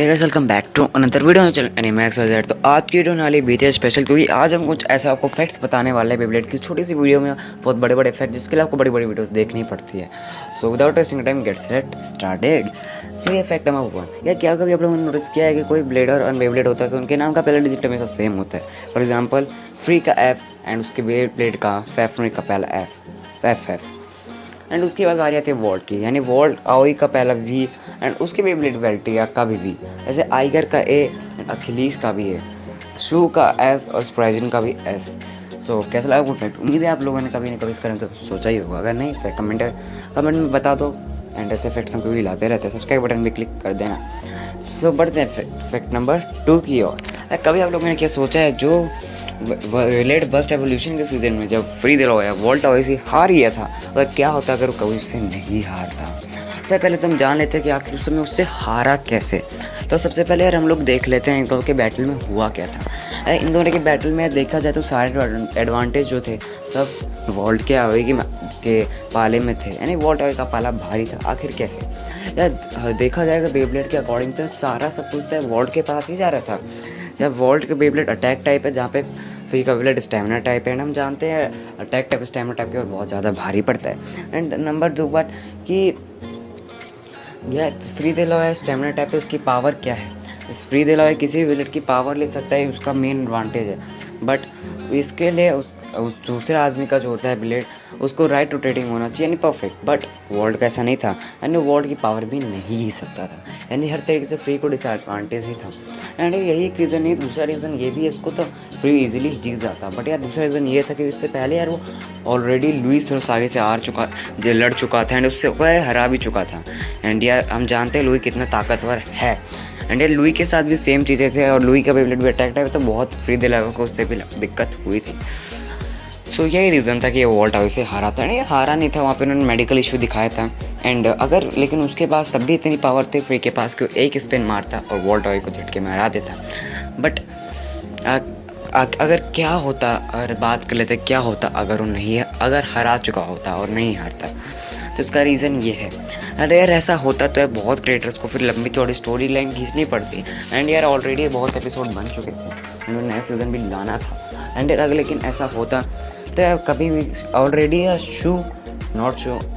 Guys welcome back to another video में चल Animax YZ. तो आज की वीडियो वाली बीटीएस स्पेशल, क्योंकि आज हम कुछ ऐसा आपको फैक्ट्स बताने वाले हैं बेब्लेड की छोटी सी वीडियो में बहुत बड़े बड़े फैक्ट, जिसके लिए आपको बड़ी बड़ी वीडियोस देखनी पड़ती है। So without wasting time get set started. So ये फैक्ट नंबर 1, या क्या कभी आप लोगों ने नोटिस किया है कि कोई ब्लेडर और बेब्लेड होता है तो उनके नाम का पहला डिजिट हमेशा सेम होता है। फॉर एग्जाम्पल फ्री का एफ एंड उसके बेब्लेड का फैफनी का पहला एफ एंड उसके बाद बारी आती है वॉल्ट की, यानी वॉल्ट आओई का पहला वी एंड उसके बेब्लेड वेल्टिया का भी वी। ऐसे आइगर का ए एंड अखिलीस का भी है, शू का एस और स्प्राइजन का भी एस। सो कैसा लगा वो फैक्ट? उम्मीद है आप लोगों ने कभी ना कभी इसके बारे में तो सोचा ही होगा। अगर नहीं तो कमेंट में बता दो। एंड ऐसे फैक्ट्स हम कभी लाते रहते हैं, सब्सक्राइब बटन भी क्लिक कर देना। सो बढ़ते हैं फैक्ट नंबर 2 की ओर। कभी आप लोगों ने क्या सोचा है, जो लेट बस्ट एवोल्यूशन के सीजन में जब फ्री दिल होया वॉल्ट ऑयसी हार गया था, और क्या होता अगर वो कभी उससे नहीं हारता। सबसे पहले तो हम जान लेते हैं कि आखिर उस समय उससे हारा कैसे। तो सबसे पहले यार हम लोग देख लेते हैं इन दोनों के बैटल में हुआ क्या था। इन दोनों के बैटल में देखा जाए तो सारे एडवांटेज जो थे सब वॉल्ट के आवे के पाले में थे, यानी वॉल्ट आवे का पाला भारी था। आखिर कैसे यार देखा जाएगा बेब्लेड के अकॉर्डिंग तो सारा सब कुछ तो वॉल्ट के पास ही जा रहा था। जब वॉल्ट के बेब्लेड अटैक टाइप है, जहाँ पे फ्री का बेब्लेड स्टेमिना टाइप है, एंड हम जानते हैं अटैक टाइप स्टेमिना टाइप के और बहुत ज़्यादा भारी पड़ता है। एंड नंबर 2 बात कि यह फ्री दे है स्टेमिना टाइप है, उसकी पावर क्या है। इस फ्री दे है किसी भी बेब्लेड की पावर ले सकता है, उसका मेन एडवांटेज है। बट इसके लिए उस दूसरे आदमी का जो होता है ब्लेड, उसको राइट रोटेटिंग होना चाहिए, यानी परफेक्ट। बट वॉल्ट का ऐसा नहीं था, यानी वॉल्ट की पावर भी नहीं ही सकता था, यानी हर तरीके से फ्री को डिसएडवांटेज ही था। एंड यही एक रीज़न है। दूसरा रीज़न ये भी है, इसको तो फ्री इजीली जीत जाता। बट यार दूसरा रीज़न ये था कि इससे पहले यार वो ऑलरेडी लुइस आगे से लड़ चुका था, एंड उससे वह हरा भी चुका था। एंड यार हम जानते हैं लुई कितना ताकतवर है। एंड यार लुई के साथ भी सेम चीज़ें थे, और लुई का बेब्लेड भी अटैक टाइप तो बहुत फ्री दिलागा को उससे भी दिक्कत हुई थी। सो यही रीज़न था कि ये वॉल्ट हाउस से हारा था। नहीं हारा नहीं था, वहाँ पे उन्होंने मेडिकल इशू दिखाया था। एंड अगर लेकिन उसके पास तब भी इतनी पावर थी फ्री के पास कि एक स्पिन मारता और वॉल्ट हाउस को झटके में हरा देता। बट अगर क्या होता, अगर बात कर लेते क्या होता अगर वो नहीं, अगर हरा चुका होता और नहीं हारता, तो इसका रीज़न ये है। अरे यार ऐसा होता तो यार बहुत क्रिएटर्स को फिर लंबी चौड़ी स्टोरी लाइन खींचनी पड़ती। एंड यार ऑलरेडी बहुत एपिसोड बन चुके थे, उन्होंने नया सीज़न भी लाना था। एंड यार अगर लेकिन ऐसा होता तो यार कभी भी ऑलरेडी यार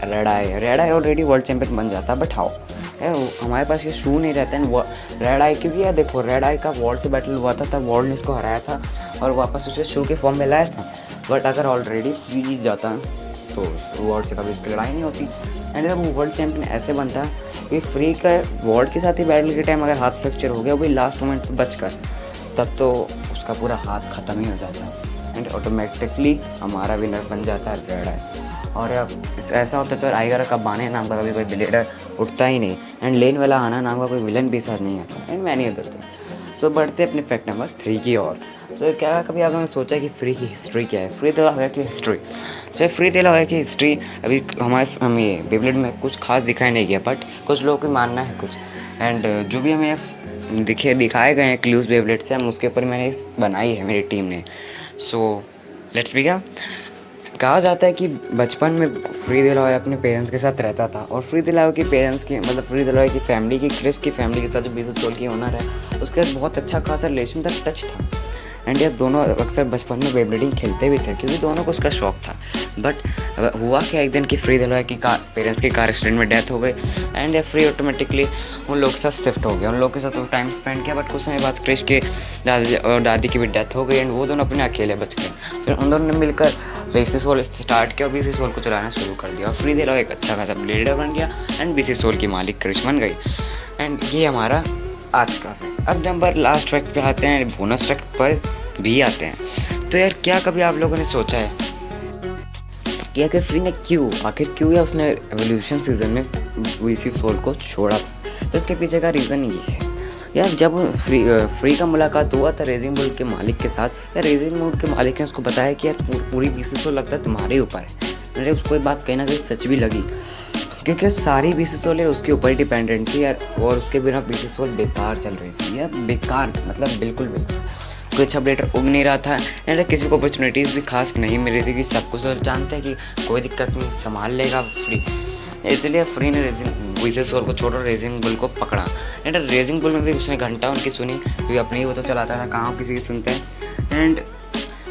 red I already world champion बन जाता। बट हाउ यार हमारे पास ये शू नहीं रहता है रेड आई की भी। यार देखो रेड आई का वॉल्ट से बैटल हुआ था, तब वॉल्ट ने इसको हराया था और वापस उसे शू के फॉर्म में लाया था। बट अगर ऑलरेडी फ्री जीत जाता तो वॉल्ट से कभी इसकी लड़ाई नहीं होती। एंड जब वो वर्ल्ड चैम्पियन ऐसे बनता कि फ्री का वॉल्ट के साथ ही बैटल के टाइम अगर हाथ फ्रैक्चर हो गया, वो भी लास्ट मोमेंट पर बचकर, तब तो उसका पूरा हाथ ख़त्म ही हो जाता है। एंड ऑटोमेटिकली हमारा विनर बन जाता है रेड आई। और अब ऐसा होता है तो आइगर का बाने नाम का कभी कोई ब्लेडर उठता ही नहीं, एंड लेन वाला आना नाम का कोई विलन भी साथ नहीं आता, एंड मैं नहीं उतरता। सो बढ़ते अपने फैक्ट नंबर 3 की ओर। सो क्या कभी आप लोगों ने सोचा कि फ्री की हिस्ट्री क्या है? फ्री दिला होया की हिस्ट्री। सो फ्री दिला होया की हिस्ट्री अभी हमें बेब्लेड में कुछ खास दिखाई नहीं गया, बट कुछ लोगों को मानना है कुछ। एंड जो भी हमें दिखाए गए हैं क्लूज बेब्लेड से, हम उसके ऊपर मैंने बनाई है मेरी टीम ने। So let's begin. कहा जाता है कि बचपन में फ्री दिलवाया अपने पेरेंट्स के साथ रहता था, और फ्री दिलवाया के पेरेंट्स की मतलब फ्री दिलवाया की फैमिली की, क्रिस की फैमिली के साथ जो बीस सोल की ओनर है, उसके साथ बहुत अच्छा खासा रिलेशन था, टच था। एंड ये दोनों अक्सर बचपन में बेब्लेडिंग खेलते भी थे, क्योंकि दोनों को उसका शौक था। बट हुआ क्या एक दिन कि फ्री दिलवाया की पेरेंट्स की कार एक्सीडेंट में डेथ हो गई, एंड फ्री ऑटोमेटिकली उन लोगों के साथ शिफ्ट हो गया, उन लोगों के साथ वो टाइम स्पेंड किया। बट कुछ समय बाद क्रिस के दादी और दादी की भी डेथ हो गई, एंड वो दोनों अपने अकेले बच गए। फिर उन दोनों ने मिलकर बीसी सोल स्टार्ट किया और बीसी सोल को चलाना शुरू कर दिया, और फ्री दिलवाया एक अच्छा खासा ब्लेडर बन गया, एंड बीसी सोल की मालिक क्रिस बन गई। एंड ये हमारा आज का फैक्ट। अब नंबर लास्ट फैक्ट पे आते हैं, बोनस फैक्ट पर भी आते हैं। तो यार क्या कभी आप लोगों ने सोचा है कि आखिर फ्री ने आखिर क्यों या उसने एवोल्यूशन सीजन में वीसी सोल को छोड़ा? तो इसके पीछे का रीज़न ये है यार, जब फ्री का मुलाकात हुआ था रेजिंग बुल के मालिक के साथ, या रेजिंग बुल के मालिक ने उसको बताया कि यार पूरी वीसी सोल लगता है तुम्हारे ऊपर है। अरे उसको ये बात कहीं ना कहीं सच भी लगी, क्योंकि सारी बीसी सोल यार उसके ऊपर ही डिपेंडेंट थी यार, और उसके बिना बीसी सोल बेकार चल रही थी यार, बेकार मतलब बिल्कुल बेकार। कोई अच्छा ब्लेडर उग नहीं रहा था, एंड किसी को अपॉर्चुनिटीज़ भी खास नहीं मिल रही थी, कि सब कुछ तो जानते हैं कि कोई दिक्कत नहीं संभाल लेगा फ्री। इसलिए फ्री ने विशेष सोल को छोड़ो रेजिंग बुल को पकड़ा। एंड रेजिंग बुल में भी उसने घंटा उनकी सुनी, क्योंकि अपनी वो तो चलाता था, कहाँ किसी की सुनते हैं। एंड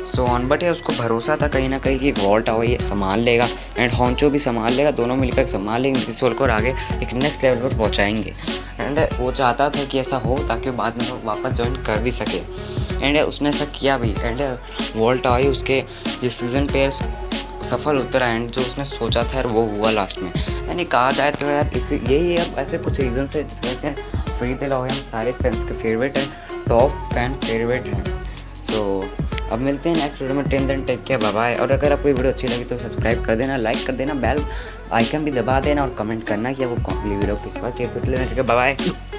सो ऑन, बट उसको भरोसा था कहीं ना कहीं कि वॉल्ट आओ ये संभाल लेगा एंड हॉन्चो भी संभाल लेगा, दोनों मिलकर संभाल लेंगे विशेष सोल को और आगे एक नेक्स्ट लेवल पर पहुँचाएंगे। एंड वो चाहता था कि ऐसा हो ताकि बाद में वो वापस ज्वाइन कर भी सके। एंड उसने ऐसा किया भी। एंड वॉल्ट आई उसके डिसीजन पे सफल उतरा एंड जो उसने सोचा था यार वो हुआ लास्ट में। यानी कहा जाए तो यार इसी यही अब ऐसे कुछ रीज़न है जिस वजह से फ्री द लॉ हम सारे फैंस के फेवरेट हैं, टॉप फैन फेवरेट हैं। सो अब मिलते हैं नेक्स्ट वीडियो में। टेन then take care, bye bye. और अगर आपको ये वीडियो अच्छी लगी तो सब्सक्राइब कर देना, लाइक कर देना, बेल आइकन भी दबा देना और कमेंट करना कि आपको वीडियो किस बात चाहिए। Bye bye.